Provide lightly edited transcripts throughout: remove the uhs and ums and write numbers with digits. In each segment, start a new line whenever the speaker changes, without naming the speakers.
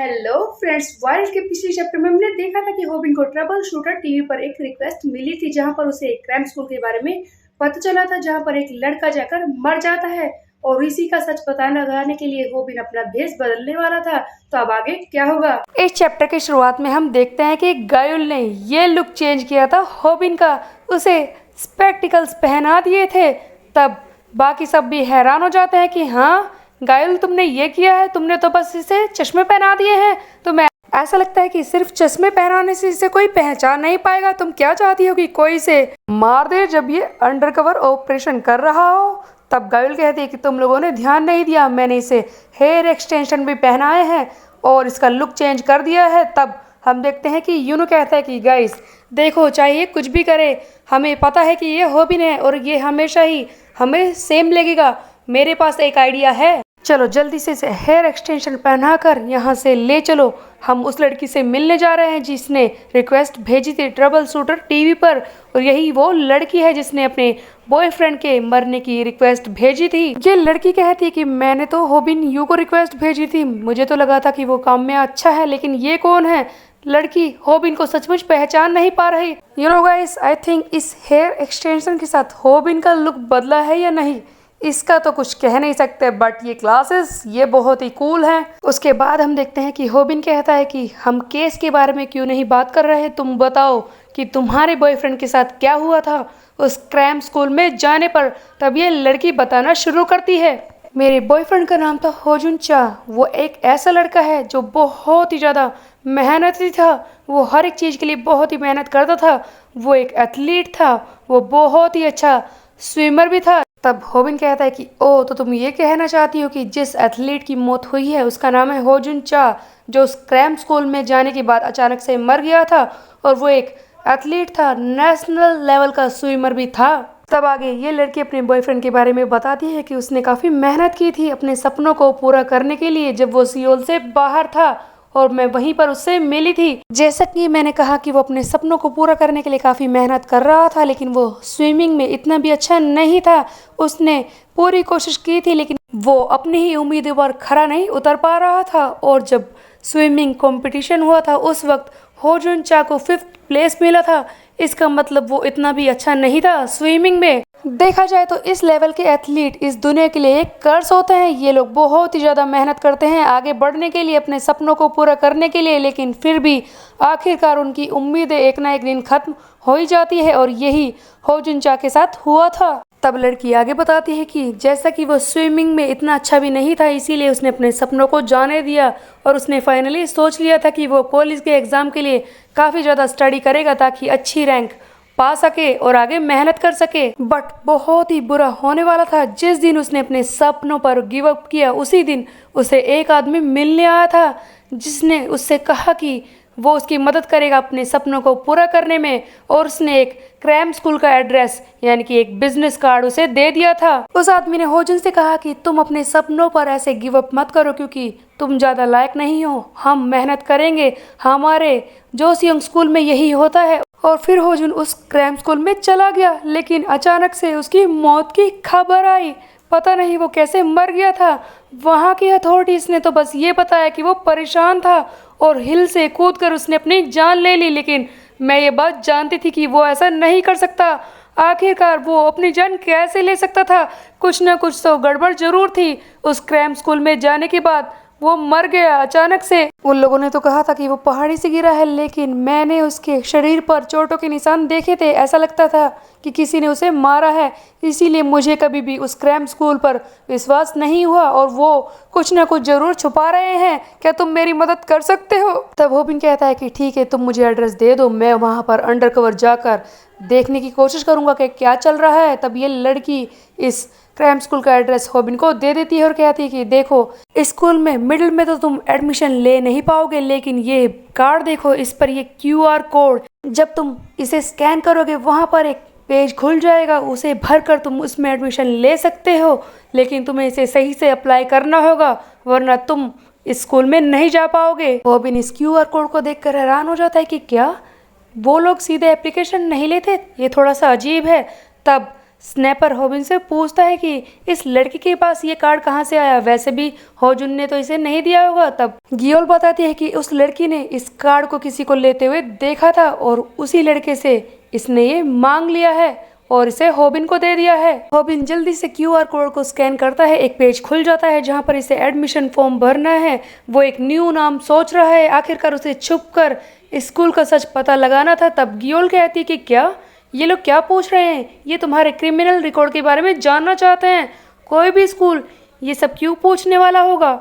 Hello friends, wild के पिछले chapter में हमने देखा था कि होबिन को ट्रबल शूटर टीवी पर एक रिक्वेस्ट मिली थी जहां पर उसे एक क्रैम स्कूल के बारे में पता चला था जहां पर एक लड़का जाकर मर जाता है और इसी का सच पता लगाने के लिए होबिन अपना भेष बदलने वाला था। तो अब आगे क्या होगा। इस चैप्टर की शुरुआत में हम देखते हैं कि गायुल ने ये लुक चेंज किया था होबिन का, उसे स्पेक्टिकल्स पहना दिए थे। तब बाकी सब भी हैरान हो जाते हैं कि हाँ गायल तुमने ये किया है, तुमने तो बस इसे चश्मे पहना दिए हैं। तुम्हें ऐसा लगता है कि सिर्फ चश्मे पहनाने से इसे कोई पहचान नहीं पाएगा। तुम क्या चाहती हो कि कोई इसे मार दे जब ये अंडरकवर ऑपरेशन कर रहा हो। तब गायल कहती है कि तुम लोगों ने ध्यान नहीं दिया, मैंने इसे हेयर एक्सटेंशन भी पहनाए हैं और इसका लुक चेंज कर दिया है। तब हम देखते हैं कि यूनो कहता है कि गाइस देखो, चाहे ये कुछ भी करे, हमें पता है कि ये होबिन है और ये हमेशा ही हमें सेम लगेगा। मेरे पास एक आइडिया है, चलो जल्दी से इसे हेयर एक्सटेंशन पहनाकर यहाँ से ले चलो। हम उस लड़की से मिलने जा रहे हैं जिसने रिक्वेस्ट भेजी थी ट्रबल शूटर टीवी पर, और यही वो लड़की है जिसने अपने बॉयफ्रेंड के मरने की रिक्वेस्ट भेजी थी। ये लड़की कहती है कि मैंने तो होबिन यू को रिक्वेस्ट भेजी थी, मुझे तो लगा था कि वो काम में अच्छा है, लेकिन ये कौन है। लड़की होबिन को सचमुच पहचान नहीं पा रही। You know guys, I think इस हेयर एक्सटेंशन के साथ होबिन का लुक बदला है या नहीं इसका तो कुछ कह नहीं सकते, बट ये क्लासेस ये बहुत ही कूल हैं। उसके बाद हम देखते हैं कि होबिन कहता है कि हम केस के बारे में क्यों नहीं बात कर रहे, तुम बताओ कि तुम्हारे बॉयफ्रेंड के साथ क्या हुआ था उस क्रैम स्कूल में जाने पर। तब ये लड़की बताना शुरू करती है, मेरे बॉयफ्रेंड का नाम था होजुन चा। वो एक ऐसा लड़का है जो बहुत ही ज़्यादा मेहनती था, वो हर एक चीज़ के लिए बहुत ही मेहनत करता था। वो एक एथलीट था, वो बहुत ही अच्छा स्विमर भी था। तब होबिन कहता है कि ओ, तो तुम ये कहना चाहती हो कि जिस एथलीट की मौत हुई है उसका नाम है होजुन चा, जो उस क्रैम स्कूल में जाने के बाद अचानक से मर गया था, और वो एक एथलीट था, नेशनल लेवल का स्विमर भी था। तब आगे ये लड़की अपने बॉयफ्रेंड के बारे में बताती है कि उसने काफ़ी मेहनत की थी अपने सपनों को पूरा करने के लिए जब वो सियोल से बाहर था, और मैं वहीं पर उससे मिली थी। जैसा कि मैंने कहा कि वो अपने सपनों को पूरा करने के लिए काफ़ी मेहनत कर रहा था, लेकिन वो स्विमिंग में इतना भी अच्छा नहीं था। उसने पूरी कोशिश की थी लेकिन वो अपनी ही उम्मीदों पर खरा नहीं उतर पा रहा था, और जब स्विमिंग कंपटीशन हुआ था उस वक्त होजुन चा को 5th प्लेस मिला था। इसका मतलब वो इतना भी अच्छा नहीं था स्विमिंग में। देखा जाए तो इस लेवल के एथलीट इस दुनिया के लिए एक कर्स होते हैं। ये लोग बहुत ही ज़्यादा मेहनत करते हैं आगे बढ़ने के लिए, अपने सपनों को पूरा करने के लिए, लेकिन फिर भी आखिरकार उनकी उम्मीदें एक ना एक दिन खत्म हो ही जाती है, और यही होजुन चा के साथ हुआ था। तब लड़की आगे बताती है कि जैसा कि वो स्विमिंग में इतना अच्छा भी नहीं था, इसीलिए उसने अपने सपनों को जाने दिया, और उसने फाइनली सोच लिया था कि वो कॉलेज के एग्ज़ाम के लिए काफ़ी ज़्यादा स्टडी करेगा ताकि अच्छी रैंक पा सके और आगे मेहनत कर सके। बट बहुत ही बुरा होने वाला था। जिस दिन उसने अपने सपनों पर गिव अप किया उसी दिन उसे एक आदमी मिलने आया था जिसने उससे कहा कि वो उसकी मदद करेगा अपने सपनों को पूरा करने में, और उसने एक क्रैम स्कूल का एड्रेस यानी कि एक बिजनेस कार्ड उसे दे दिया था। उस आदमी ने होजुन से कहा कि तुम अपने सपनों पर ऐसे गिव अप मत करो क्योंकि तुम ज़्यादा लायक नहीं हो, हम मेहनत करेंगे, हमारे जोसियोंग स्कूल में यही होता है। और फिर होजुन उस क्रैम स्कूल में चला गया, लेकिन अचानक से उसकी मौत की खबर आई। पता नहीं वो कैसे मर गया था। वहाँ की अथॉरिटीज़ ने तो बस ये बताया कि वो परेशान था और हिल से कूदकर उसने अपनी जान ले ली, लेकिन मैं ये बात जानती थी कि वो ऐसा नहीं कर सकता। आखिरकार वो अपनी जान कैसे ले सकता था, कुछ ना कुछ तो गड़बड़ जरूर थी। उस क्रैम स्कूल में जाने के बाद वो मर गया अचानक से। उन लोगों ने तो कहा था कि वो पहाड़ी से गिरा है, लेकिन मैंने उसके शरीर पर चोटों के निशान देखे थे, ऐसा लगता था कि किसी ने उसे मारा है। इसीलिए मुझे कभी भी उस क्रैम स्कूल पर विश्वास नहीं हुआ, और वो कुछ ना कुछ जरूर छुपा रहे हैं। क्या तुम मेरी मदद कर सकते हो। तब होबिन कहता है कि ठीक है, तुम मुझे एड्रेस दे दो, मैं वहाँ पर अंडरकवर जाकर देखने की कोशिश करूँगा कि क्या चल रहा है। तब ये लड़की इस क्रैम स्कूल का एड्रेस होबिन को दे देती है और कहती है कि देखो, स्कूल में मिडिल में तो तुम एडमिशन ले नहीं पाओगे, लेकिन ये कार्ड देखो, इस पर ये QR कोड, जब तुम इसे स्कैन करोगे वहाँ पर एक पेज खुल जाएगा, उसे भरकर तुम उसमें एडमिशन ले सकते हो, लेकिन तुम्हें इसे सही से अप्लाई करना होगा वरना तुम इस स्कूल में नहीं जा पाओगे। होबिन इस QR कोड को देखकर हैरान हो जाता है कि क्या वो लोग सीधे एप्लीकेशन नहीं लेते, ये थोड़ा सा अजीब है। तब स्नैपर हॉबिन से पूछता है कि इस लड़की के पास ये कार्ड कहाँ से आया, वैसे भी होजुन ने तो इसे नहीं दिया होगा। तब गियोल बताती है कि उस लड़की ने इस कार्ड को किसी को लेते हुए देखा था और उसी लड़के से इसने ये मांग लिया है और इसे हॉबिन को दे दिया है। हॉबिन जल्दी से क्यूआर कोड को स्कैन करता है, एक पेज खुल जाता है जहाँ पर इसे एडमिशन फॉर्म भरना है। वो एक न्यू नाम सोच रहा है, आखिरकार उसे छुप कर स्कूल का सच पता लगाना था। तब गियोल कहती कि क्या ये लोग क्या पूछ रहे हैं, ये तुम्हारे क्रिमिनल रिकॉर्ड के बारे में जानना चाहते हैं। कोई भी स्कूल ये सब क्यों पूछने वाला होगा।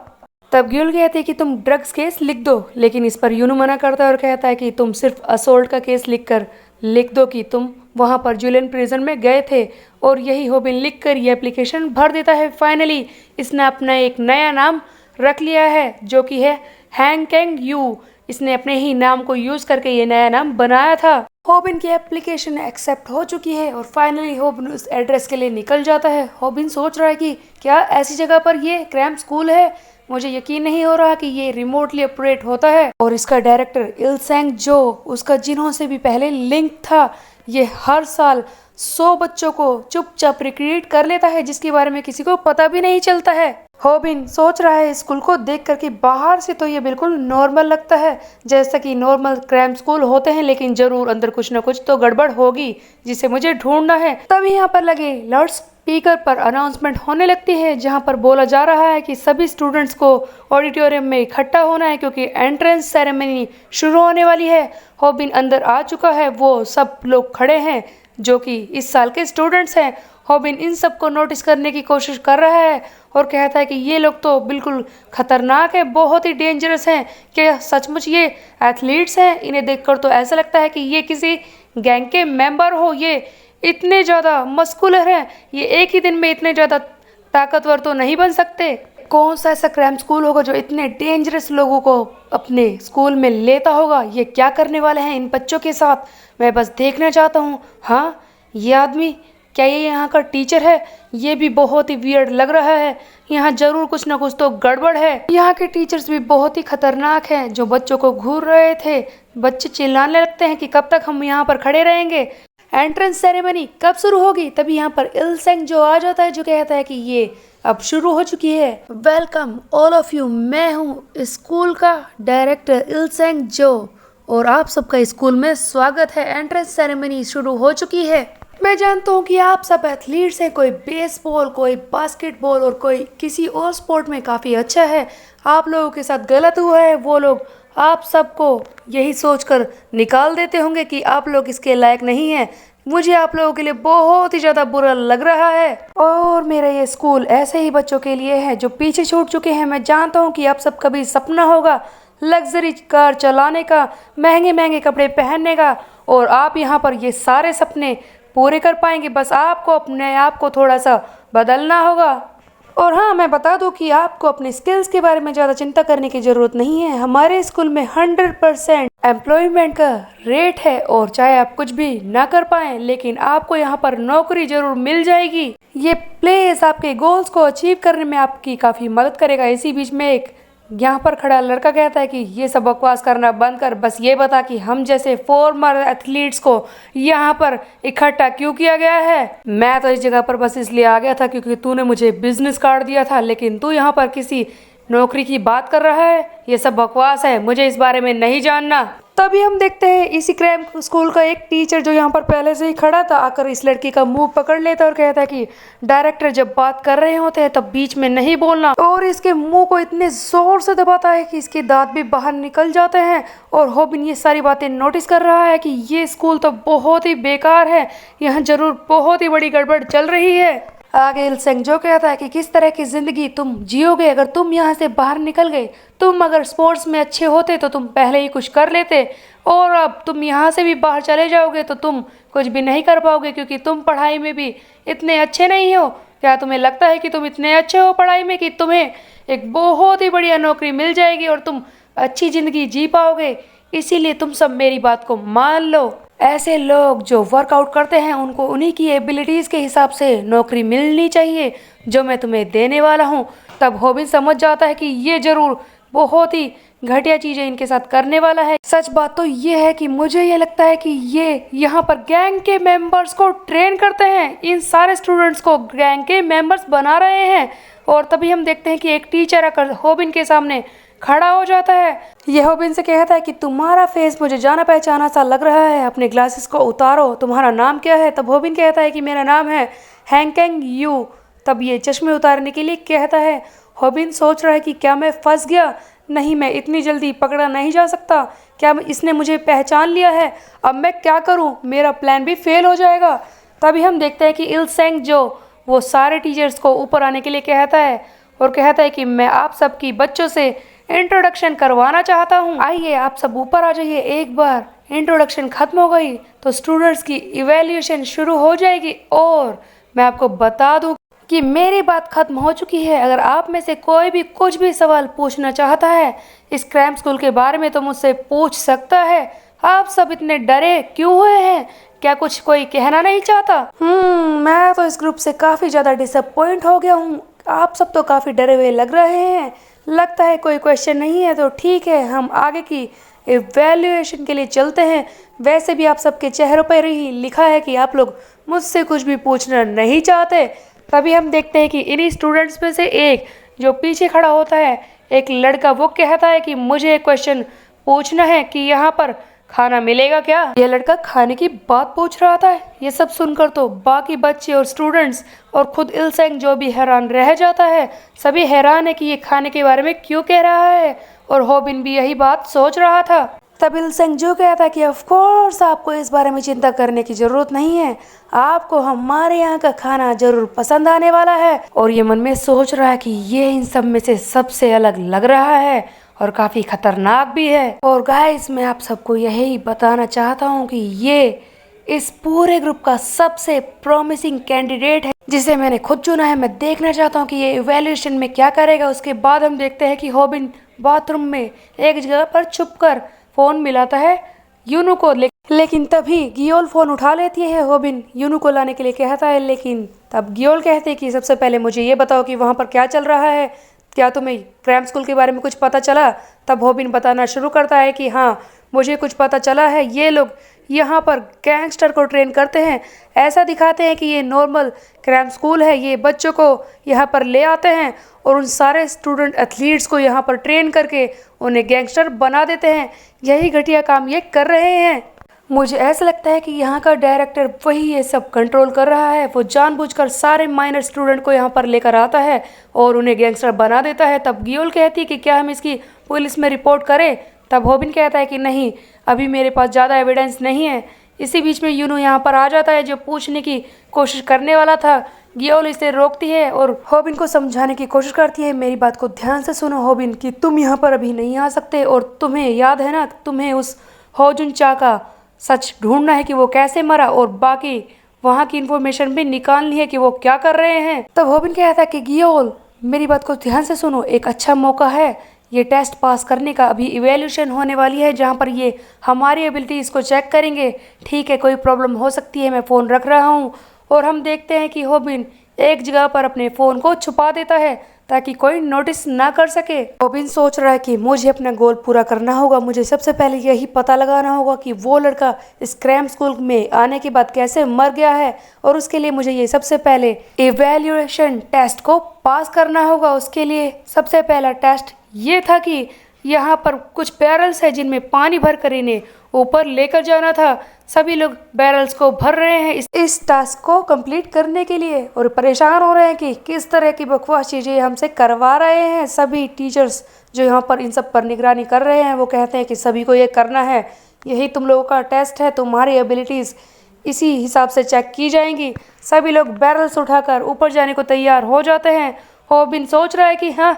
तब गियोल कहते हैं कि तुम ड्रग्स केस लिख दो, लेकिन इस पर यूनू मना करता है और कहता है कि तुम सिर्फ असोल्ट का केस लिख दो कि तुम वहाँ पर जुलियन प्रिजन में गए थे। और यही हॉबिन लिख कर ये एप्लीकेशन भर देता है। फाइनली इसने अपना एक नया नाम रख लिया है जो कि है हैंग कैंग यू। इसने अपने ही नाम को यूज करके ये नया नाम बनाया था। हॉबिन की एप्लीकेशन एक्सेप्ट हो चुकी है और फाइनली हॉबिन उस एड्रेस के लिए निकल जाता है। हॉबिन सोच रहा है कि क्या ऐसी जगह पर ये क्रैम स्कूल है, मुझे यकीन नहीं हो रहा कि ये रिमोटली ऑपरेट होता है। और इसका डायरेक्टर इलसेंग जो उसका जिन्हों से भी पहले लिंक था, ये हर साल 100 बच्चों को चुपचाप रिक्रूट कर लेता है जिसके बारे में किसी को पता भी नहीं चलता है। हॉबिन सोच रहा है स्कूल को देख करके बाहर से तो ये बिल्कुल नॉर्मल लगता है, जैसा कि नॉर्मल क्रैम स्कूल होते हैं, लेकिन जरूर अंदर कुछ ना कुछ तो गड़बड़ होगी जिसे मुझे ढूंढना है। तभी यहाँ पर लगे लाउड स्पीकर पर अनाउंसमेंट होने लगती है जहाँ पर बोला जा रहा है कि सभी स्टूडेंट्स को ऑडिटोरियम में इकट्ठा होना है क्योंकि एंट्रेंस सेरेमनी शुरू होने वाली है। हॉबिन अंदर आ चुका है, वो सब लोग खड़े हैं जो कि इस साल के स्टूडेंट्स हैं। हॉबिन इन सब को नोटिस करने की कोशिश कर रहा है और कहता है कि ये लोग तो बिल्कुल खतरनाक है, बहुत ही डेंजरस हैं। क्या सचमुच ये एथलीट्स हैं? इन्हें देखकर तो ऐसा लगता है कि ये किसी गैंग के मेंबर हो। ये इतने ज़्यादा मस्कुलर हैं, ये एक ही दिन में इतने ज़्यादा ताकतवर तो नहीं बन सकते। कौन सा ऐसा क्रैम स्कूल होगा जो इतने डेंजरस लोगों को अपने स्कूल में लेता होगा? ये क्या करने वाले हैं इन बच्चों के साथ, मैं बस देखना चाहता हूँ। हाँ, ये आदमी क्या ये यहाँ का टीचर है? ये भी बहुत ही वियर्ड लग रहा है, यहाँ जरूर कुछ ना कुछ तो गड़बड़ है। यहाँ के टीचर्स भी बहुत ही खतरनाक हैं जो बच्चों को घूर रहे थे। बच्चे चिल्लाने लगते हैं कि कब तक हम यहाँ पर खड़े रहेंगे, एंट्रेंस सेरेमनी कब शुरू होगी। तभी यहाँ पर इलसेंग जो आ जाता है जो कहता है कि ये अब शुरू हो चुकी है। वेलकम ऑल ऑफ यू, मैं हूँ स्कूल का डायरेक्टर इलसेंग जो, और आप सबका स्कूल में स्वागत है। एंट्रेंस सेरेमनी शुरू हो चुकी है। मैं जानता हूँ कि आप सब एथलीट्स हैं, कोई बेसबॉल, कोई बास्केटबॉल और कोई किसी और स्पोर्ट में काफ़ी अच्छा है। आप लोगों के साथ गलत हुआ है, वो लोग आप सबको यही सोचकर निकाल देते होंगे कि आप लोग इसके लायक नहीं हैं। मुझे आप लोगों के लिए बहुत ही ज़्यादा बुरा लग रहा है और मेरा ये स्कूल ऐसे ही बच्चों के लिए है जो पीछे छूट चुके हैं। मैं जानता हूँ कि आप सब कभी सपना होगा लग्जरी कार चलाने का, महंगे महंगे कपड़े पहनने का, और आप यहाँ पर ये सारे सपने पूरे कर पाएंगे। बस आपको अपने आप को थोड़ा सा बदलना होगा। और हाँ, मैं बता दूं कि आपको अपने स्किल्स के बारे में ज़्यादा चिंता करने की ज़रूरत नहीं है। हमारे स्कूल में 100% एम्प्लॉयमेंट का रेट है और चाहे आप कुछ भी ना कर पाएं, लेकिन आपको यहाँ पर नौकरी ज़रूर मिल जाएगी। ये प्लेस आपके गोल्स को अचीव करने में आपकी काफ़ी मदद करेगा। इसी बीच में एक यहाँ पर खड़ा लड़का कहता है कि ये सब बकवास करना बंद कर, बस ये बता कि हम जैसे फॉर्मर एथलीट्स को यहाँ पर इकट्ठा क्यों किया गया है। मैं तो इस जगह पर बस इसलिए आ गया था क्योंकि तूने मुझे बिजनेस कार्ड दिया था, लेकिन तू यहाँ पर किसी नौकरी की बात कर रहा है। ये सब बकवास है, मुझे इस बारे में नहीं जानना। तभी हम देखते हैं इसी क्रैम स्कूल का एक टीचर जो यहाँ पर पहले से ही खड़ा था आकर इस लड़की का मुंह पकड़ लेता और कहता है कि डायरेक्टर जब बात कर रहे होते हैं तब बीच में नहीं बोलना, और इसके मुंह को इतने जोर से दबाता है कि इसके दांत भी बाहर निकल जाते हैं। और हॉबिन ये सारी बातें नोटिस कर रहा है कि ये स्कूल तो बहुत ही बेकार है, यहाँ जरूर बहुत ही बड़ी गड़बड़ चल रही है। आगे इलसेंग जो कहता है कि किस तरह की ज़िंदगी तुम जियोगे अगर तुम यहाँ से बाहर निकल गए। तुम अगर स्पोर्ट्स में अच्छे होते तो तुम पहले ही कुछ कर लेते, और अब तुम यहाँ से भी बाहर चले जाओगे तो तुम कुछ भी नहीं कर पाओगे क्योंकि तुम पढ़ाई में भी इतने अच्छे नहीं हो। क्या तुम्हें लगता है कि तुम इतने अच्छे हो पढ़ाई में कि तुम्हें एक बहुत ही बढ़िया नौकरी मिल जाएगी और तुम अच्छी ज़िंदगी जी पाओगे? इसीलिए तुम सब मेरी बात को मान लो। ऐसे लोग जो वर्कआउट करते हैं उनको उन्हीं की एबिलिटीज़ के हिसाब से नौकरी मिलनी चाहिए जो मैं तुम्हें देने वाला हूँ। तब हॉबिन समझ जाता है कि ये ज़रूर बहुत ही घटिया चीजें इनके साथ करने वाला है। सच बात तो ये है कि मुझे ये लगता है कि ये यहाँ पर गैंग के मेंबर्स को ट्रेन करते हैं, इन सारे स्टूडेंट्स को गैंग के मेंबर्स बना रहे हैं। और तभी हम देखते हैं कि एक टीचर आकर होबिन के सामने खड़ा हो जाता है। यह होबिन से कहता है कि तुम्हारा फेस मुझे जाना पहचाना सा लग रहा है, अपने ग्लासेस को उतारो, तुम्हारा नाम क्या है? तब होबिन कहता है कि मेरा नाम है हैंकेंग यू। तब ये चश्मे उतारने के लिए कहता है। होबिन सोच रहा है कि क्या मैं फंस गया? नहीं, मैं इतनी जल्दी पकड़ा नहीं जा सकता। क्या इसने मुझे पहचान लिया है? अब मैं क्या करूं? मेरा प्लान भी फेल हो जाएगा। तभी हम देखते हैं कि इलसेंग जो वो सारे टीचर्स को ऊपर आने के लिए कहता है और कहता है कि मैं आप सबकी बच्चों से इंट्रोडक्शन करवाना चाहता हूँ। आइए आप सब ऊपर आ जाइए। एक बार इंट्रोडक्शन खत्म हो गई तो स्टूडेंट्स की इवैल्यूएशन शुरू हो जाएगी। और मैं आपको बता दूं कि मेरी बात खत्म हो चुकी है। अगर आप में से कोई भी कुछ भी सवाल पूछना चाहता है इस क्रैम्प स्कूल के बारे में तो मुझसे पूछ सकता है। आप सब इतने डरे क्यों हुए हैं? क्या कुछ कोई कहना नहीं चाहता? मैं तो इस ग्रुप से काफ़ी ज़्यादा डिसअपॉइंट हो गया हूँ। आप सब तो काफ़ी डरे हुए लग रहे हैं। लगता है कोई क्वेश्चन नहीं है तो ठीक है, हम आगे की इवैल्यूएशन के लिए चलते हैं। वैसे भी आप सबके चेहरों पर ही लिखा है कि आप लोग मुझसे कुछ भी पूछना नहीं चाहते। तभी हम देखते हैं कि इन्हीं स्टूडेंट्स में से एक जो पीछे खड़ा होता है, एक लड़का, वो कहता है कि मुझे एक क्वेश्चन पूछना है कि यहाँ पर खाना मिलेगा क्या? यह लड़का खाने की बात पूछ रहा था। ये सब सुनकर तो बाकी बच्चे और स्टूडेंट्स और खुद इलसेंग जो भी हैरान रह जाता है। सभी हैरान है कि ये खाने के बारे में क्यों कह रहा है और होबिन भी यही बात सोच रहा था। तब इलसेंग जो कहता कि ऑफ कोर्स आपको इस बारे में चिंता करने की जरूरत नहीं है, आपको हमारे यहाँ का खाना जरूर पसंद आने वाला है। और ये मन में सोच रहा है कि ये इन सब में से सबसे अलग लग रहा है और काफी खतरनाक भी है। और गाइस, मैं आप सबको यही बताना चाहता हूँ कि ये इस पूरे ग्रुप का सबसे प्रॉमिसिंग कैंडिडेट है जिसे मैंने खुद चुना है। मैं देखना चाहता हूँ कि ये इवैल्यूएशन में क्या करेगा। उसके बाद हम देखते हैं कि होबिन बाथरूम में एक जगह पर छुपकर फोन मिलाता है यूनू को। लेकिन तभी गियोल फोन उठा लेती है। होबिन यूनू को लाने के लिए कहता है, लेकिन तब गियोल कहते हैं कि सबसे पहले मुझे ये बताओ कि वहाँ पर क्या चल रहा है। क्या तुम्हें क्रैम्प स्कूल के बारे में कुछ पता चला? तब होबिन बताना शुरू करता है कि हाँ, मुझे कुछ पता चला है। ये लोग यहाँ पर गैंगस्टर को ट्रेन करते हैं। ऐसा दिखाते हैं कि ये नॉर्मल क्रैम्प स्कूल है। ये बच्चों को यहाँ पर ले आते हैं और उन सारे स्टूडेंट एथलीट्स को यहाँ पर ट्रेन करके उन्हें गैंगस्टर बना देते हैं। यही घटिया काम ये कर रहे हैं। मुझे ऐसा लगता है कि यहाँ का डायरेक्टर वही ये सब कंट्रोल कर रहा है। वो जानबूझकर सारे माइनर स्टूडेंट को यहाँ पर लेकर आता है और उन्हें गैंगस्टर बना देता है। तब गियोल कहती है कि क्या हम इसकी पुलिस में रिपोर्ट करें? तब होबिन कहता है कि नहीं, अभी मेरे पास ज़्यादा एविडेंस नहीं है। इसी बीच में यूनू यहाँ पर आ जाता है जो पूछने की कोशिश करने वाला था। गियोल इसे रोकती है और होबिन को समझाने की कोशिश करती है, मेरी बात को ध्यान से सुनो होबिन, कि तुम यहाँ पर अभी नहीं आ सकते और तुम्हें याद है ना, तुम्हें उस होजुन चा का सच ढूंढना है कि वो कैसे मरा और बाकी वहाँ की इन्फॉर्मेशन भी निकालनी है कि वो क्या कर रहे हैं। तब होबिन कहता है कि गियोल, मेरी बात को ध्यान से सुनो, एक अच्छा मौका है ये टेस्ट पास करने का। अभी इवैल्यूएशन होने वाली है जहाँ पर ये हमारी एबिलिटीज़ को चेक करेंगे। ठीक है, कोई प्रॉब्लम हो सकती है, मैं फ़ोन रख रहा हूँ। और हम देखते हैं कि होबिन एक जगह पर अपने फ़ोन को छुपा देता है ताकि कोई नोटिस ना कर सके। होबिन सोच रहा है कि मुझे अपना गोल पूरा करना होगा। मुझे सबसे पहले यही पता लगाना होगा कि वो लड़का इस क्रैम्प स्कूल में आने के बाद कैसे मर गया है और उसके लिए मुझे ये सबसे पहले इवैल्यूएशन टेस्ट को पास करना होगा। उसके लिए सबसे पहला टेस्ट ये था कि यहाँ पर कुछ बैरल्स है जिनमें पानी भर कर इन्हें ऊपर लेकर जाना था। सभी लोग बैरल्स को भर रहे हैं इस टास्क को कंप्लीट करने के लिए और परेशान हो रहे हैं कि किस तरह की बकवास चीज़ें हमसे करवा रहे हैं। सभी टीचर्स जो यहाँ पर इन सब पर निगरानी कर रहे हैं वो कहते हैं कि सभी को ये करना है, यही तुम लोगों का टेस्ट है, तुम्हारी एबिलिटीज़ इसी हिसाब से चेक की जाएंगी। सभी लोग बैरल्स उठाकर ऊपर जाने को तैयार हो जाते हैं। होबिन सोच रहा है कि हाँ,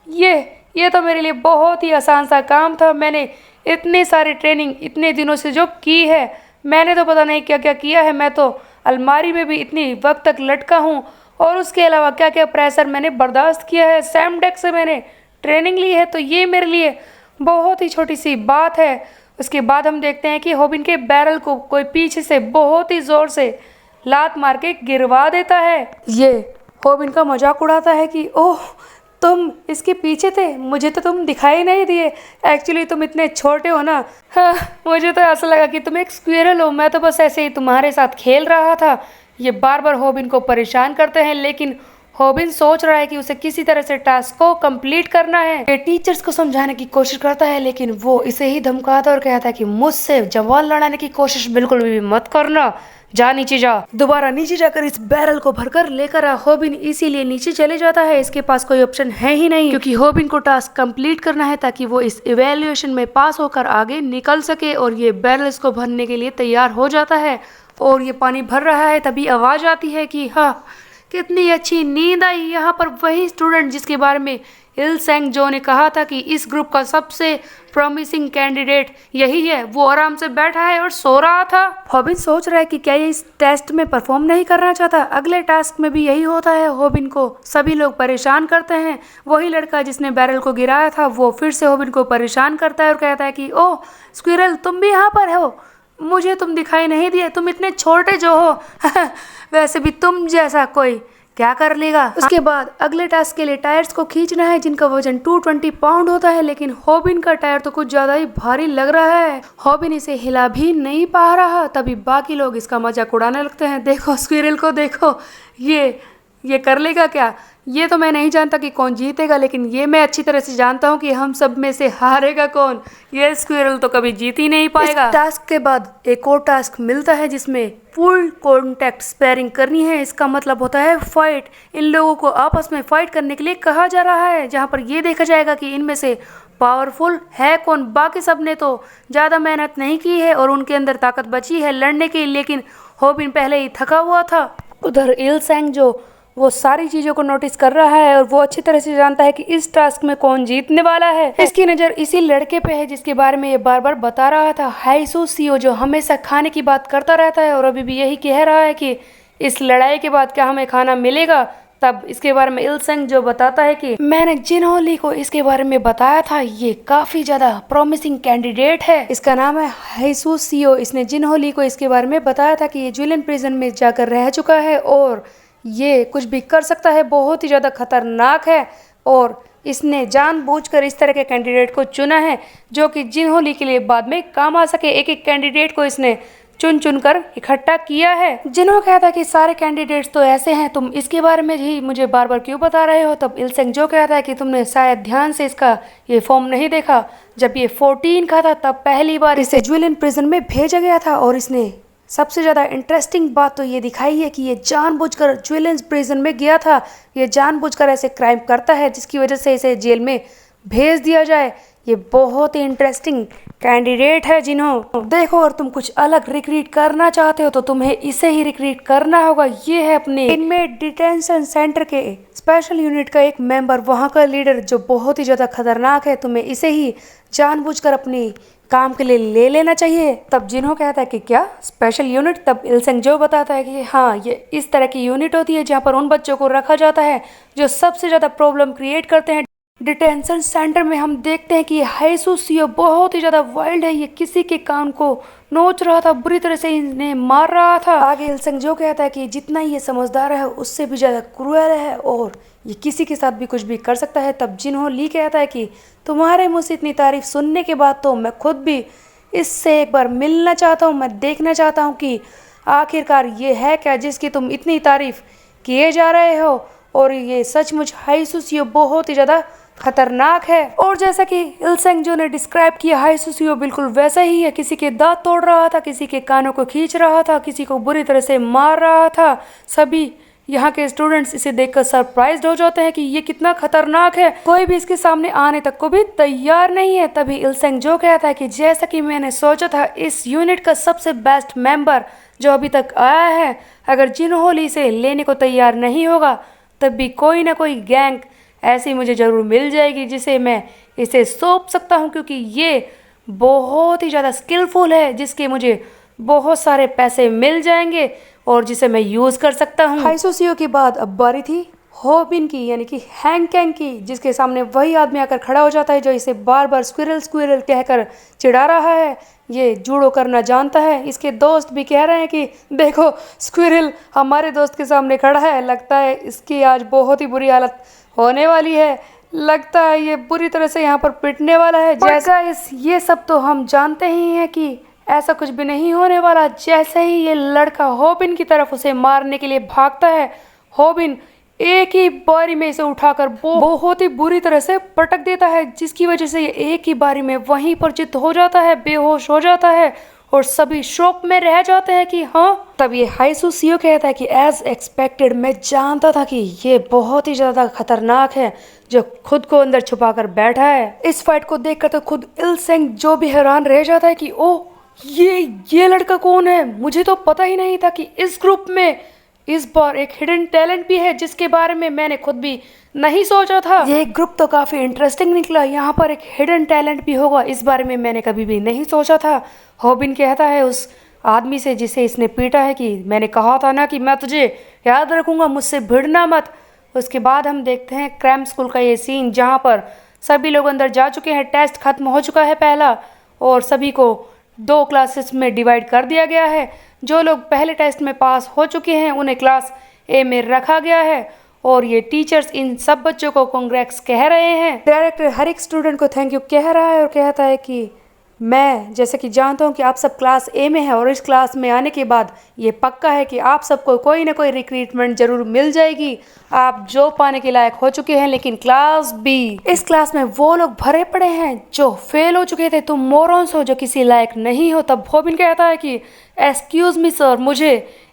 ये तो मेरे लिए बहुत ही आसान सा काम था। मैंने इतनी सारी ट्रेनिंग इतने दिनों से जो की है, मैंने तो पता नहीं क्या क्या किया है। मैं तो अलमारी में भी इतनी वक्त तक लटका हूँ और उसके अलावा क्या क्या प्रेशर मैंने बर्दाश्त किया है। सैमडेक से मैंने ट्रेनिंग ली है, तो ये मेरे लिए बहुत ही छोटी सी बात है। उसके बाद हम देखते हैं कि होबिन के बैरल को कोई पीछे से बहुत ही ज़ोर से लात मार के गिरवा देता है। ये होबिन का मजाक उड़ाता है कि ओह, तुम इसके पीछे थे, मुझे तो तुम दिखाई नहीं दिए। एक्चुअली तुम इतने छोटे हो ना। हाँ, मुझे तो ऐसा लगा कि तुम एक स्क्विरल हो, मैं तो बस ऐसे ही तुम्हारे साथ खेल रहा था। ये बार बार हॉबिन को परेशान करते हैं, लेकिन हॉबिन सोच रहा है कि उसे किसी तरह से टास्क को कंप्लीट करना है। ये टीचर्स को समझाने की कोशिश करता है, लेकिन वो इसे ही धमकाता और कहता है कि मुझसे जवान लड़ाने की कोशिश बिल्कुल भी मत करना। जा नीचे जा, दोबारा नीचे जाकर इस बैरल को भरकर लेकर आ। हॉबिन इसीलिए नीचे चले जाता है, इसके पास कोई ऑप्शन है ही नहीं, क्योंकि हॉबिन को टास्क कंप्लीट करना है ताकि वो इस इवैल्यूएशन में पास होकर आगे निकल सके। और ये बैरल्स को भरने के लिए तैयार हो जाता है और ये पानी भर रहा है। तभी आवाज आती है कि हाँ, कितनी अच्छी नींद आई। यहाँ पर वही स्टूडेंट जिसके बारे में इल सेंग जो ने कहा था कि इस ग्रुप का सबसे प्रॉमिसिंग कैंडिडेट यही है, वो आराम से बैठा है और सो रहा था। हॉबिन सोच रहा है कि क्या ये इस टेस्ट में परफॉर्म नहीं करना चाहता। अगले टास्क में भी यही होता है, हॉबिन को सभी लोग परेशान करते हैं। वही लड़का जिसने बैरल को गिराया था वो फिर से हॉबिन को परेशान करता है और कहता है कि ओह स्क्विरल, तुम भी यहाँ पर हो, मुझे तुम दिखाई नहीं दिए, तुम इतने छोटे जो हो। वैसे भी तुम जैसा कोई क्या कर लेगा। उसके बाद अगले टास्क के लिए टायर्स को खींचना है जिनका वजन 220 पाउंड होता है, लेकिन हॉबिन का टायर तो कुछ ज्यादा ही भारी लग रहा है। हॉबिन इसे हिला भी नहीं पा रहा। तभी बाकी लोग इसका मजाक उड़ाने लगते हैं। देखो स्क्विरल को देखो, ये कर लेगा क्या। ये तो मैं नहीं जानता कि कौन जीतेगा, लेकिन ये मैं अच्छी तरह से जानता हूँ कि हम सब में से हारेगा कौन। ये स्क्विरल तो कभी जीत ही नहीं पाएगा। इस टास्क के बाद एक और टास्क मिलता है जिसमें फुल कॉन्टैक्ट स्पैरिंग करनी है। इसका मतलब होता है फाइट। इन लोगों को आपस में फाइट करने के लिए कहा जा रहा है, जहाँ पर ये देखा जाएगा कि इनमें से पावरफुल है कौन। बाकी सब ने तो ज़्यादा मेहनत नहीं की है और उनके अंदर ताकत बची है लड़ने की, लेकिन हॉबिन पहले ही थका हुआ था। उधर इल सेंग जो वो सारी चीजों को नोटिस कर रहा है और वो अच्छी तरह से जानता है कि इस टास्क में कौन जीतने वाला है। इसकी नजर इसी लड़के पे है जिसके बारे में ये बार बार बता रहा था, हाइसू सीओ, जो हमेशा खाने की बात करता रहता है और अभी भी यही कह रहा है कि इस लड़ाई के बाद क्या हमें खाना मिलेगा। तब इसके बारे में इल सेंग जो बताता है कि मैंने जिन्हो ली को इसके बारे में बताया था, ये काफी ज्यादा प्रॉमिसिंग कैंडिडेट है। इसका नाम है हाइसू सीओ। इसने जिन्हो ली को इसके बारे में बताया था कि ये जुलियन प्रिजन में जाकर रह चुका है और ये कुछ भी कर सकता है, बहुत ही ज़्यादा खतरनाक है। और इसने जानबूझकर इस तरह के कैंडिडेट को चुना है जो कि जिन्हो ली के लिए बाद में काम आ सके। एक एक कैंडिडेट को इसने चुन चुन कर इकट्ठा किया है। जिन्हो कहता कि सारे कैंडिडेट्स तो ऐसे हैं, तुम इसके बारे में ही मुझे बार बार क्यों बता रहे हो। तब इल सेंग जो कहता है कि तुमने शायद ध्यान से इसका ये फॉर्म नहीं देखा। जब ये 14 का था तब पहली बार इसे जुलियन प्रिजन में भेजा गया था और इसने सबसे ज़्यादा इंटरेस्टिंग बात तो ये दिखाई है कि ये जानबूझकर जुलियन प्रिजन में गया था। ये जानबूझकर ऐसे क्राइम करता है जिसकी वजह से इसे जेल में भेज दिया जाए। ये बहुत ही इंटरेस्टिंग कैंडिडेट है जिन्हों। देखो, अगर तुम कुछ अलग रिक्रूट करना चाहते हो तो तुम्हें इसे ही रिक्रूट करना होगा। ये है अपने इनमेट डिटेंशन सेंटर के स्पेशल यूनिट का एक मेंबर, वहाँ का लीडर जो बहुत ही ज़्यादा खतरनाक है। तुम्हें इसे ही जानबूझकर अपनी काम के लिए ले लेना चाहिए। तब जिन्हों कहता है कि क्या स्पेशल यूनिट। तब इल सेंग जो बताता है कि हाँ, ये इस तरह की यूनिट होती है जहाँ पर उन बच्चों को रखा जाता है जो सबसे ज़्यादा प्रॉब्लम क्रिएट करते हैं। डिटेंशन सेंटर में हम देखते हैं कि हाइसू सीओ बहुत ही ज़्यादा वाइल्ड है। ये किसी के कान को नोच रहा था, बुरी तरह से इन्हें मार रहा था। आगे इल सेंग जो कहता है कि जितना ये समझदार है उससे भी ज़्यादा क्रूएल है और ये किसी के साथ भी कुछ भी कर सकता है। तब जिन्हों ली कहता है कि तुम्हारे मुँह से इतनी तारीफ सुनने के बाद तो मैं खुद भी इससे एक बार मिलना चाहता हूँ। मैं देखना चाहता हूँ कि आखिरकार ये है क्या जिसकी तुम इतनी तारीफ किए जा रहे हो। और ये सचमुच हाइसू सीओ बहुत ही ज़्यादा खतरनाक है। और जैसा कि इल सेंग जो ने डिस्क्राइब किया, हाइसू सीओ बिल्कुल वैसा ही है। किसी के दांत तोड़ रहा था, किसी के कानों को खींच रहा था, किसी को बुरी तरह से मार रहा था। सभी यहाँ के स्टूडेंट्स इसे देखकर सरप्राइज्ड हो जाते हैं कि ये कितना खतरनाक है। कोई भी इसके सामने आने तक को भी तैयार नहीं है। तभी इल सेंग जो कहता है कि जैसा कि मैंने सोचा था, इस यूनिट का सबसे बेस्ट मेंबर जो अभी तक आया है, अगर जिन्हो ली से लेने को तैयार नहीं होगा तब भी कोई ना कोई गैंग ऐसी मुझे ज़रूर मिल जाएगी जिसे मैं इसे सौंप सकता हूँ, क्योंकि ये बहुत ही ज़्यादा स्किलफुल है, जिसके मुझे बहुत सारे पैसे मिल जाएंगे और जिसे मैं यूज़ कर सकता हूँ। हाइसू सीओ की बात अब बारी थी होबिन की यानी कि हैंग कैंग की, जिसके सामने वही आदमी आकर खड़ा हो जाता है जो इसे बार बार स्क्विरल स्क्विरल कहकर चिढ़ा रहा है। ये जूडो करना जानता है। इसके दोस्त भी कह रहे हैं कि देखो स्क्विरल हमारे दोस्त के सामने खड़ा है, लगता है इसकी आज बहुत ही बुरी हालत होने वाली है, लगता है ये बुरी तरह से यहाँ पर पिटने वाला है। जैसा ये सब तो हम जानते ही हैं कि ऐसा कुछ भी नहीं होने वाला। जैसे ही ये लड़का होबिन की तरफ उसे मारने के लिए भागता है, होबिन एक ही बारी में इसे उठाकर बहुत ही बुरी तरह से पटक देता है, जिसकी वजह से ये एक ही बारी में वहीं पर चित हो जाता है, बेहोश हो जाता है और सभी शॉक में रह जाते हैं कि हाँ। तब ये हाइसू सीओ कहता है कि एज एक्सपेक्टेड, मैं जानता था कि ये बहुत ही ज्यादा खतरनाक है जो खुद को अंदर छुपा कर बैठा है। इस फाइट को देखकर तो खुद इलसेंग जो भी हैरान रह जाता है कि ओ ये लड़का कौन है, मुझे तो पता ही नहीं था कि इस ग्रुप में इस बार एक हिडन टैलेंट भी है जिसके बारे में मैंने खुद भी नहीं सोचा था। ये ग्रुप तो काफी इंटरेस्टिंग निकला, यहाँ पर एक हिडन टैलेंट भी होगा, इस बारे में मैंने कभी भी नहीं सोचा था। होबिन कहता है उस आदमी से जिसे इसने पीटा है कि मैंने कहा था ना कि मैं तुझे याद रखूंगा, मुझसे भिड़ना मत। उसके बाद हम देखते हैं क्रैम्प स्कूल का ये सीन जहाँ पर सभी लोग अंदर जा चुके हैं, टेस्ट खत्म हो चुका है पहला और सभी को 2 क्लासेस में डिवाइड कर दिया गया है। जो लोग पहले टेस्ट में पास हो चुके हैं उन्हें क्लास ए में रखा गया है और ये टीचर्स इन सब बच्चों को कांग्रेट्स कह रहे हैं। डायरेक्टर हर एक स्टूडेंट को थैंक यू कह रहा है और कहता है कि मैं जैसे कि जानता हूँ कि आप सब क्लास ए में है और इस क्लास में आने के बाद ये पक्का है कि आप सबको कोई ना कोई रिक्रूटमेंट जरूर मिल जाएगी। आप जो पाने के लायक हो चुके हैं, लेकिन क्लास बी, इस क्लास में वो लोग भरे पड़े हैं जो फेल हो चुके थे, तुम मोरॉन्स हो जो किसी लायक नहीं हो। तब होबिन कहता है कि एक्सक्यूज मी सर, मुझे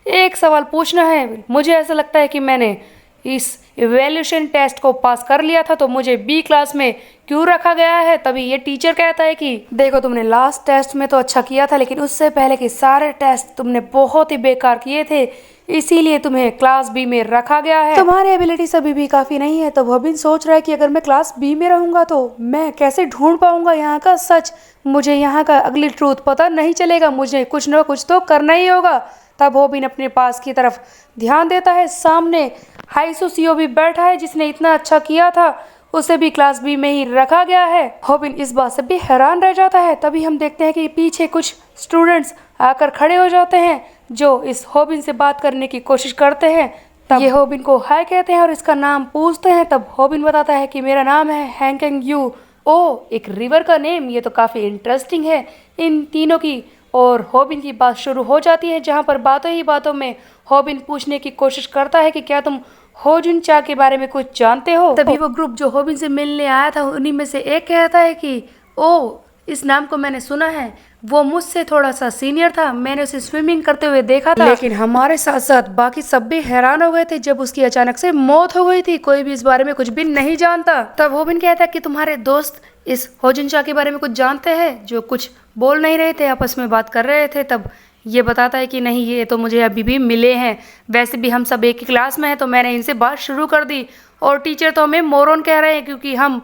एक सवाल पूछना है। मुझे ऐसा लगता है कि मैंने इस इवैल्यूएशन टेस्ट को पास कर लिया था, तो मुझे बी क्लास में क्यों रखा गया है। तभी ये टीचर कहता है कि देखो तुमने लास्ट टेस्ट में तो अच्छा किया था, लेकिन उससे पहले के सारे टेस्ट तुमने बहुत ही बेकार किए थे, इसीलिए तुम्हें क्लास बी में रखा गया है। तुम्हारी एबिलिटीज अभी भी काफी नहीं है। तो वह सोच रहा है कि अगर मैं क्लास बी में रहूंगा तो मैं कैसे ढूंढ पाऊंगा यहाँ का सच, मुझे यहाँ का अगली ट्रूथ पता नहीं चलेगा, मुझे कुछ न कुछ तो करना ही होगा। तब होबिन अपने पास की तरफ ध्यान देता है, सामने हाइसू सीओ भी बैठा है जिसने इतना अच्छा किया था, उसे भी क्लास बी में ही रखा गया है। होबिन इस बात से भी हैरान रह जाता है। तभी हम देखते हैं कि पीछे कुछ स्टूडेंट्स आकर खड़े हो जाते हैं जो इस होबिन से बात करने की कोशिश करते हैं। तब ये होबिन को हाय कहते हैं और इसका नाम पूछते हैं। तब होबिन बताता है कि मेरा नाम है हैंग कैंग यू। ओ, एक रिवर का नेम, ये तो काफ़ी इंटरेस्टिंग है। इन तीनों की और होबिन की बात शुरू हो जाती है, जहाँ पर बातों ही बातों में होबिन पूछने की कोशिश करता है कि क्या तुम होजुन चा के बारे में कुछ जानते हो। तभी वो ग्रुप जो होबिन से मिलने आया था उन्हीं में से एक कहता है कि ओ, इस नाम को मैंने सुना है, वो मुझसे थोड़ा सा सीनियर था, मैंने उसे स्विमिंग करते हुए देखा था। लेकिन हमारे साथ साथ बाकी सब भी हैरान हो गए थे जब उसकी अचानक से मौत हो गई थी, कोई भी इस बारे में कुछ भी नहीं जानता। तब होबिन कहता है कि तुम्हारे दोस्त इस होजुन चा के बारे में कुछ जानते हैं, जो कुछ बोल नहीं रहे थे, आपस में बात कर रहे थे। तब ये बताता है कि नहीं, ये तो मुझे अभी भी मिले हैं, वैसे भी हम सब एक ही क्लास में हैं, तो मैंने इनसे बात शुरू कर दी और टीचर तो हमें मोरॉन कह रहे हैं क्योंकि हम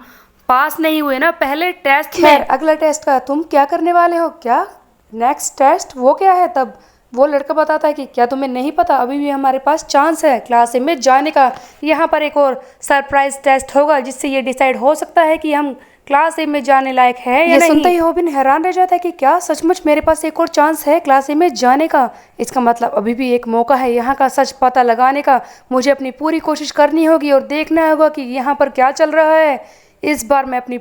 पास नहीं हुए ना पहले टेस्ट में। अगला टेस्ट का तुम क्या करने वाले हो, क्या नेक्स्ट टेस्ट वो क्या है। तब वो लड़का बताता है कि क्या तुम्हें नहीं पता, अभी भी हमारे पास चांस है क्लास ए में जाने का। यहाँ पर एक और सरप्राइज टेस्ट होगा जिससे ये डिसाइड हो सकता है कि हम क्लास ए में जाने लायक है या नहीं। सुनते ही होबिन हैरान रह जाता है कि क्या सचमुच मेरे पास एक और चांस है क्लास ए में जाने का। इसका मतलब अभी भी एक मौका है यहाँ का सच पता लगाने का। मुझे अपनी पूरी कोशिश करनी होगी और देखना होगा कि यहाँ पर क्या चल रहा है। इस बार मैं अपनी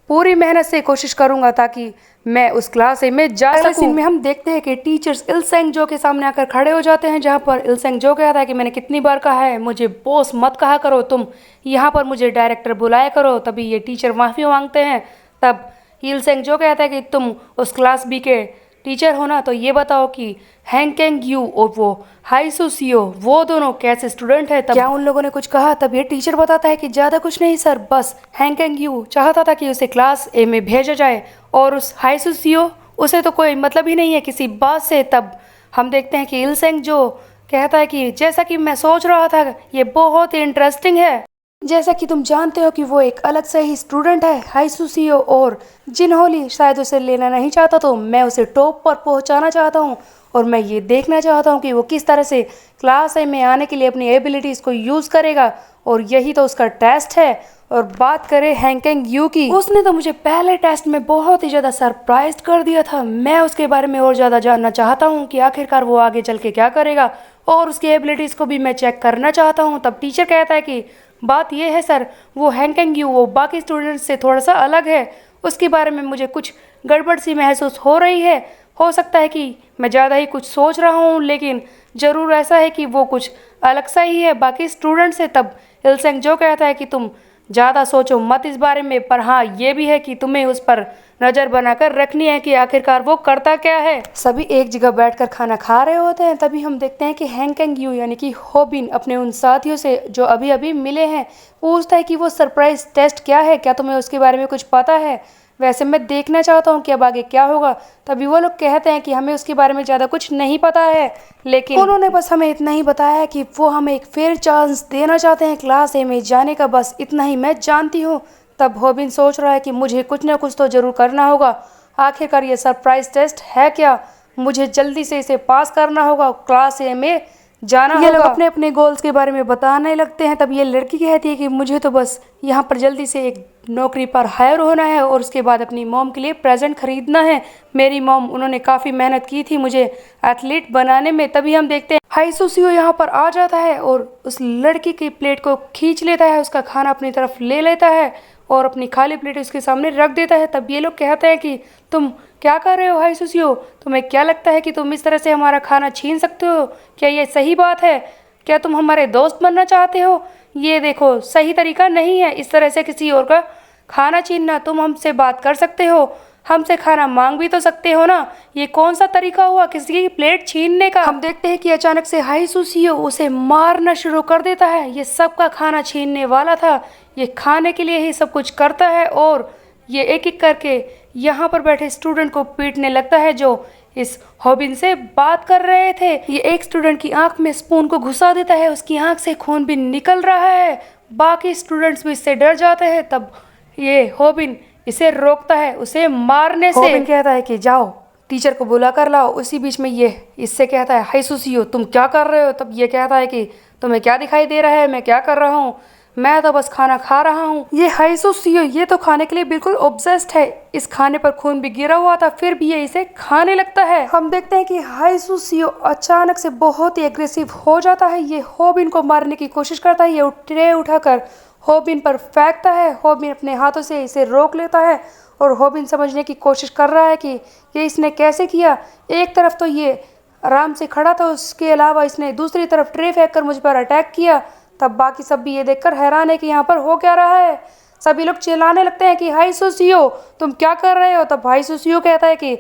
पूरी मेहनत से कोशिश करूंगा ताकि मैं उस क्लास ए में जा सकूं। सीन में हम देखते हैं कि टीचर्स इलसेंग जो के सामने आकर खड़े हो जाते हैं, जहां पर इलसेंग जो कहता है कि मैंने कितनी बार कहा है मुझे बॉस मत कहा करो, तुम यहाँ पर मुझे डायरेक्टर बुलाया करो। तभी ये टीचर माफ़ी मांगते हैं। तब इलसेंग जो कहता है कि तुम उस क्लास बी के टीचर हो ना, तो ये बताओ कि हैंग कैंग यू और वो हाइसू सीओ वो दोनों कैसे स्टूडेंट है। तब क्या उन लोगों ने कुछ कहा। तब ये टीचर बताता है कि ज़्यादा कुछ नहीं सर, बस हैंग कैंग यू चाहता था कि उसे क्लास ए में भेजा जाए और उस हाइसू सीओ उसे तो कोई मतलब ही नहीं है किसी बात से। तब हम देखते हैं कि इलसेंग जो कहता है कि जैसा कि मैं सोच रहा था, ये बहुत ही इंटरेस्टिंग है। जैसा कि तुम जानते हो कि वो एक अलग से ही स्टूडेंट है हाइसू सीओ, और जिनहोली शायद उसे लेना नहीं चाहता, तो मैं उसे टॉप पर पहुंचाना चाहता हूं और मैं ये देखना चाहता हूँ कि वो किस तरह से क्लास ए में आने के लिए अपनी एबिलिटीज़ को यूज़ करेगा, और यही तो उसका टेस्ट है। और बात करें हैंकेंग यू की, उसने तो मुझे पहले टेस्ट में बहुत ही ज़्यादा सरप्राइज कर दिया था। मैं उसके बारे में और ज़्यादा जानना चाहता हूँ कि आखिरकार वो आगे चल के क्या करेगा, और उसकी एबिलिटीज़ को भी मैं चेक करना चाहता हूँ। तब टीचर कहता है कि बात यह है सर, वो हैंकेंग यू वो बाकी स्टूडेंट्स से थोड़ा सा अलग है, उसके बारे में मुझे कुछ गड़बड़ सी महसूस हो रही है। हो सकता है कि मैं ज़्यादा ही कुछ सोच रहा हूँ, लेकिन ज़रूर ऐसा है कि वो कुछ अलग सा ही है बाकी स्टूडेंट से। तब इलसेंग जो कहता है कि तुम ज़्यादा सोचो मत इस बारे में, पर हाँ ये भी है कि तुम्हें उस पर नज़र बनाकर रखनी है कि आखिरकार वो करता क्या है। सभी एक जगह बैठकर खाना खा रहे होते हैं, तभी हम देखते हैं कि हैंकेंग यू यानी कि होबिन अपने उन साथियों से जो अभी अभी मिले हैं पूछता है कि वो सरप्राइज टेस्ट क्या है, क्या तुम्हें उसके बारे में कुछ पता है। वैसे मैं देखना चाहता हूँ कि अब आगे क्या होगा। तभी वो लोग कहते हैं कि हमें उसके बारे में ज़्यादा कुछ नहीं पता है, लेकिन उन्होंने बस हमें इतना ही बताया है कि वो हमें एक फेयर चांस देना चाहते हैं क्लास ए में जाने का, बस इतना ही मैं जानती हूँ। तब होबिन सोच रहा है कि मुझे कुछ ना कुछ तो ज़रूर करना होगा। आखिरकार ये सरप्राइज टेस्ट है क्या, मुझे जल्दी से इसे पास करना होगा, क्लास ए में जाना होगा। ये लोग अपने अपने गोल्स के बारे में बताने लगते हैं। तब ये लड़की कहती है कि मुझे तो बस यहाँ पर जल्दी से एक नौकरी पर हायर होना है और उसके बाद अपनी मॉम के लिए प्रेजेंट खरीदना है। मेरी मॉम उन्होंने काफ़ी मेहनत की थी मुझे एथलीट बनाने में। तभी हम देखते हैं हाइसुसियो यहाँ पर आ जाता है और उस लड़की की प्लेट को खींच लेता है, उसका खाना अपनी तरफ ले लेता है और अपनी खाली प्लेट उसके सामने रख देता है। तब ये लोग कहते हैं कि तुम क्या कर रहे हो हाइसुसियो, तुम्हें क्या लगता है कि तुम इस तरह से हमारा खाना छीन सकते हो, क्या ये सही बात है, क्या तुम हमारे दोस्त बनना चाहते हो। ये देखो सही तरीका नहीं है इस तरह से किसी और का खाना छीनना। तुम हमसे बात कर सकते हो, हमसे खाना मांग भी तो सकते हो ना, ये कौन सा तरीका हुआ किसी की प्लेट छीनने का। हम देखते हैं कि अचानक से हाइसुसियो उसे मारना शुरू कर देता है। ये सबका खाना छीनने वाला था, ये खाने के लिए ही सब कुछ करता है और ये एक एक करके यहाँ पर बैठे स्टूडेंट को पीटने लगता है जो इस होबिन से बात कर रहे थे। ये एक स्टूडेंट की आंख में स्पून को घुसा देता है, उसकी आंख से खून भी निकल रहा है। बाकी स्टूडेंट्स भी इससे डर जाते हैं। तब ये होबिन इसे रोकता है उसे मारने से। होबिन कहता है कि जाओ टीचर को बुला कर लाओ। उसी बीच में ये इससे कहता है हाइसुसियो तुम क्या कर रहे हो। तब ये कहता है कि तुम्हें क्या दिखाई दे रहा है, मैं क्या कर रहा हूँ, मैं तो बस खाना खा रहा हूँ। ये हाइसुसियो ये तो खाने के लिए बिल्कुल ऑब्सेस्ड है, इस खाने पर खून भी गिरा हुआ था फिर भी ये इसे खाने लगता है। हम देखते हैं कि हाइसुसियो अचानक से बहुत ही एग्रेसिव हो जाता है, ये होबिन को मारने की कोशिश करता है। ये ट्रे उठाकर होबिन पर फेंकता है, होबिन अपने हाथों से इसे रोक लेता है और होबिन समझने की कोशिश कर रहा है कि ये इसने कैसे किया। एक तरफ तो ये आराम से खड़ा था, उसके अलावा इसने दूसरी तरफ ट्रे फेंक कर मुझ पर अटैक किया। तब बाकी सब भी ये देखकर हैरान है कि यहाँ पर हो क्या रहा है। सभी लोग चिल्लाने लगते हैं कि हाइसुसियो तुम क्या कर रहे हो। तब हाइसुसियो कहता है कि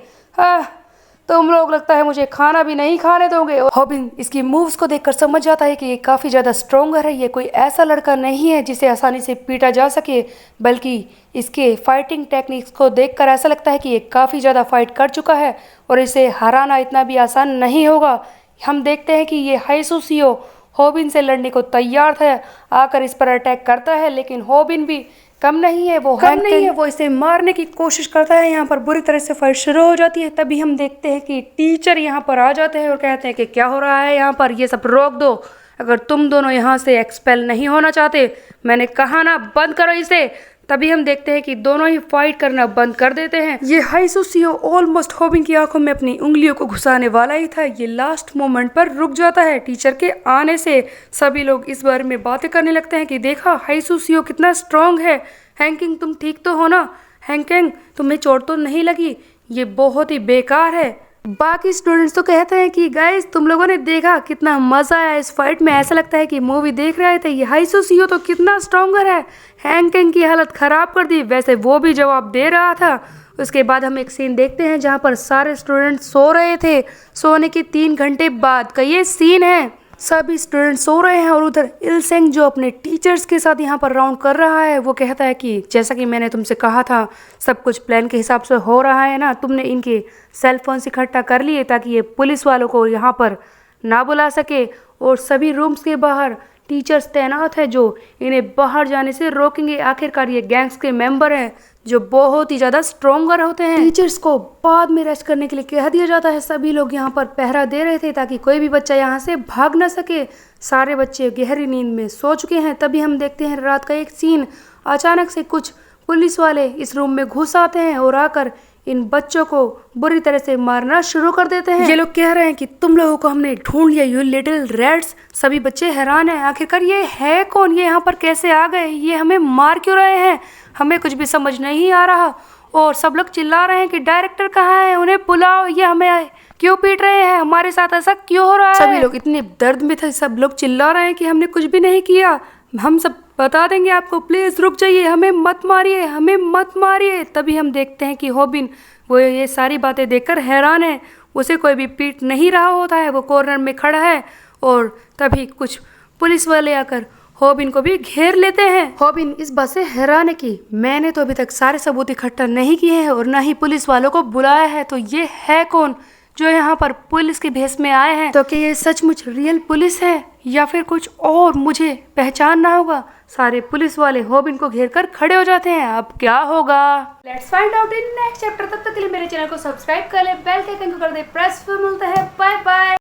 तुम लोग लगता है मुझे खाना भी नहीं खाने दोगे। होबिन इसकी मूव्स को देखकर समझ जाता है कि ये काफ़ी ज़्यादा स्ट्रोंगर है, ये कोई ऐसा लड़का नहीं है जिसे आसानी से पीटा जा सके, बल्कि इसके फाइटिंग टेक्निक्स को देखकर ऐसा लगता है कि ये काफ़ी ज़्यादा फाइट कर चुका है और इसे हराना इतना भी आसान नहीं होगा। हम देखते हैं कि ये हाइसुसियो होबिन से लड़ने को तैयार था, आकर इस पर अटैक करता है, लेकिन होबिन भी कम नहीं है, वो इसे मारने की कोशिश करता है। यहाँ पर बुरी तरह से फाइट शुरू हो जाती है। तभी हम देखते हैं कि टीचर यहाँ पर आ जाते हैं और कहते हैं कि क्या हो रहा है यहाँ पर, ये सब रोक दो, अगर तुम दोनों यहाँ से एक्सपेल नहीं होना चाहते, मैंने कहा ना बंद करो इसे। तभी हम देखते हैं कि दोनों ही फाइट करना बंद कर देते हैं। ये हाइसुसियो ऑलमोस्ट होबिन की आंखों में अपनी उंगलियों को घुसाने वाला ही था, ये लास्ट मोमेंट पर रुक जाता है टीचर के आने से। सभी लोग इस बारे में बातें करने लगते हैं कि देखा हाइसुसियो कितना स्ट्रांग है। हैंकिंग तुम ठीक तो हो ना, हैंकिंग तुम्हें चोट तो नहीं लगी, ये बहुत ही बेकार है। बाकी स्टूडेंट्स तो कहते हैं कि गाइस तुम लोगों ने देखा कितना मज़ा आया इस फाइट में, ऐसा लगता है कि मूवी देख रहे थे। ये हाइसुसियो तो कितना स्ट्रॉन्गर है, हैंकिंग की हालत ख़राब कर दी। वैसे वो भी जवाब दे रहा था। उसके बाद हम एक सीन देखते हैं जहाँ पर सारे स्टूडेंट सो रहे थे, सोने के 3 घंटे बाद का ये सीन है। सभी स्टूडेंट सो रहे हैं और उधर इलसेंग जो अपने टीचर्स के साथ यहाँ पर राउंड कर रहा है, वो कहता है कि जैसा कि मैंने तुमसे कहा था सब कुछ प्लान के हिसाब से हो रहा है ना, तुमने इनके सेल फोन्स इकट्ठा कर लिए ताकि ये पुलिस वालों को यहाँ पर ना बुला सके, और सभी रूम्स के बाहर टीचर्स तैनात है जो इन्हें बाहर जाने से रोकेंगे। आखिरकार ये गैंग्स के मेंबर हैं जो बहुत ही ज़्यादा स्ट्रोंगर होते हैं। टीचर्स को बाद में रेस्ट करने के लिए कह दिया जाता है। सभी लोग यहाँ पर पहरा दे रहे थे ताकि कोई भी बच्चा यहाँ से भाग ना सके। सारे बच्चे गहरी नींद में सो चुके हैं। तभी हम देखते हैं रात का एक सीन। अचानक से कुछ पुलिस वाले इस रूम में घुस आते हैं और आकर इन बच्चों को बुरी तरह से मारना शुरू कर देते हैं। ये लोग कह रहे हैं कि तुम लोगों को हमने ढूंढ लिया, यू लिटिल रैट्स। सभी बच्चे हैरान हैं, आखिरकार ये है कौन, ये यहाँ पर कैसे आ गए, ये हमें मार क्यों रहे हैं, हमें कुछ भी समझ नहीं आ रहा। और सब लोग चिल्ला रहे हैं कि डायरेक्टर कहाँ है, उन्हें बुलाओ, ये हमें क्यों पीट रहे हैं, हमारे साथ ऐसा क्यों हो रहा है। सभी लोग इतने दर्द में थे, सब लोग चिल्ला रहे हैं कि हमने कुछ भी नहीं किया, हम सब बता देंगे आपको, प्लीज रुक जाइए, हमें मत मारिए, हमें मत मारिए। तभी हम देखते हैं कि हॉबिन वो ये सारी बातें देखकर हैरान है। उसे कोई भी पीट नहीं रहा होता है, वो कॉर्नर में खड़ा है। और तभी कुछ पुलिस वाले आकर हॉबिन को भी घेर लेते हैं। हॉबिन इस बात से हैरान है कि मैंने तो अभी तक सारे सबूत इकट्ठा नहीं किए हैं और ना ही पुलिस वालों को बुलाया है, तो ये है कौन जो यहाँ पर पुलिस के भेष में आए हैं। तो क्या ये सचमुच रियल पुलिस है या फिर कुछ और मुझे पहचानना होगा। सारे पुलिस वाले हॉबिन को घेर कर खड़े हो जाते हैं। अब क्या होगा, let's find out in next chapter. तब तक के लिए मेरे चैनल को सब्सक्राइब कर ले, बेल के आइकन को कर दे प्रेस। फिर मिलता है, बाय बाय।